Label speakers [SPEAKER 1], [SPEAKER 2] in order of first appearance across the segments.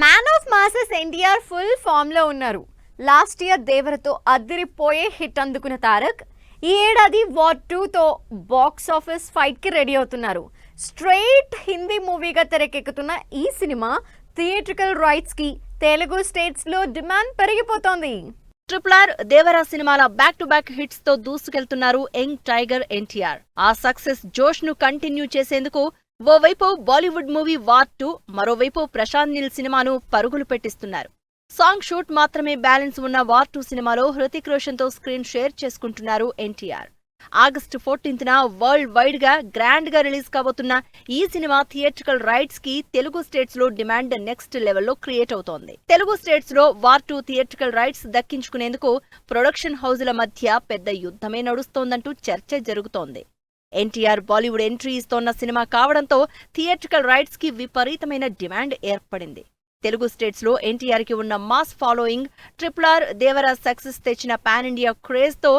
[SPEAKER 1] Man of masses NTR full form లో ఉన్నారు. Last year దేవరతో అదిరిపోయే హిట్ అందుకున్న తారక్ ఈ ఏడాది వార్ 2తో బాక్స్ ఆఫీస్ ఫైట్ కి రెడీ అవుతున్నారు. స్ట్రైట్ హిందీ మూవీగా తెరకెక్కుతున్న ఈ సినిమా థియేట్రికల్ రైట్స్ కి తెలుగు స్టేట్స్ లో డిమాండ్ పెరిగిపోతోంది.
[SPEAKER 2] RRR దేవరా సినిమాల బ్యాక్ టు బ్యాక్ హిట్స్ తో దూసుకెళ్తున్నారు యంగ్ టైగర్ ఎన్టీఆర్. ఆ సక్సెస్ జోష్ ను కంటిన్యూ చేసేందుకు ఓవైపు బాలీవుడ్ మూవీ వార్ 2, మరోవైపు ప్రశాంత్ నీల్ సినిమాను పరుగులు పెట్టిస్తున్నారు. సాంగ్ షూట్ మాత్రమే బ్యాలెన్స్ ఉన్న వార్ 2 సినిమాలో హృతిక్ రోషన్ తో స్క్రీన్ షేర్ చేసుకుంటున్నారు ఎన్టీఆర్. ఆగస్టు 14న వరల్డ్ వైడ్ గా గ్రాండ్ గా రిలీజ్ కాబోతున్న ఈ సినిమా థియేట్రికల్ రైట్స్ కి తెలుగు స్టేట్స్ లో డిమాండ్ నెక్స్ట్ లెవెల్లో క్రియేట్ అవుతోంది. తెలుగు స్టేట్స్ లో వార్ 2 థియేట్రికల్ రైట్స్ దక్కించుకునేందుకు ప్రొడక్షన్ హౌజుల మధ్య పెద్ద యుద్ధమే నడుస్తోందంటూ చర్చ జరుగుతోంది. ఎన్టీఆర్ బాలీవుడ్ ఎంట్రీ ఇస్తోన్న సినిమా కావడంతో థియేట్రికల్ రైట్స్ కి విపరీతమైన డిమాండ్ ఏర్పడింది. తెలుగు స్టేట్స్ లో ఎన్టీఆర్ కి ఉన్న mass following, RRR Devara success తెచ్చిన పాన్ ఇండియా క్రేజ్ తో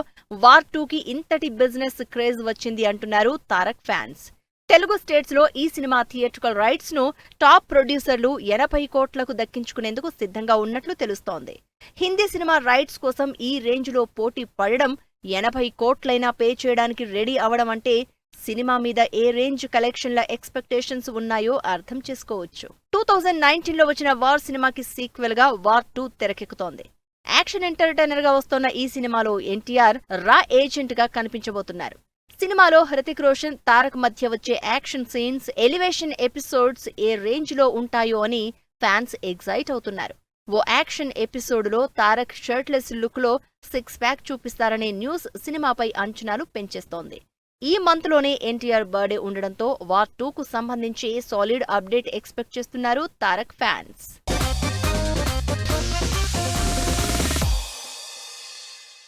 [SPEAKER 2] వార్ 2 కి ఇంతటి బిజినెస్ క్రేజ్ వచ్చింది అంటున్నారు తారక్ ఫ్యాన్స్. తెలుగు స్టేట్స్ లో ఈ సినిమా థియేట్రికల్ రైట్స్ ను టాప్ ప్రొడ్యూసర్లు 80 కోట్లకు దక్కించుకునేందుకు సిద్ధంగా ఉన్నట్లు తెలుస్తోంది. హిందీ సినిమా రైట్స్ కోసం ఈ రేంజ్ లో పోటీ పడడం, 80 కోట్లైనా పే చేయడానికి రెడీ అవడం అంటే సినిమా మీద ఏ రేంజ్ కలెక్షన్ల ఎక్స్పెక్టేషన్స్ ఉన్నాయో అర్థం చేసుకోవచ్చు. 2019లో వచ్చిన వార్ సినిమాకి సీక్వెల్ గా వార్ 2 తెరకెక్కుతోంది. యాక్షన్ ఎంటర్టైనర్ గా వస్తోన్న ఈ సినిమాలో ఎన్టీఆర్ రా ఏజెంట్ గా కనిపించబోతున్నారు. సినిమాలో హృతిక్ రోషన్, తారక్ మధ్య వచ్చే యాక్షన్ సీన్స్, ఎలివేషన్ ఎపిసోడ్స్ ఏ రేంజ్ లో ఉంటాయో అని ఫ్యాన్స్ ఎగ్జైట్ అవుతున్నారు. ఓ యాక్షన్ ఎపిసోడ్లో తారక్ షర్ట్లెస్ లుక్ లో 6 ప్యాక్ చూపిస్తారనే న్యూస్ సినిమాపై అంచనాలు పెంచేస్తోంది. ఈ మంత్ లోనే ఎన్టీఆర్ బర్త్డే ఉండడంతో వార్ 2కు సంబంధించి సాలిడ్ అప్డేట్ ఎక్స్పెక్ట్ చేస్తున్నారు తారక్ ఫ్యాన్స్.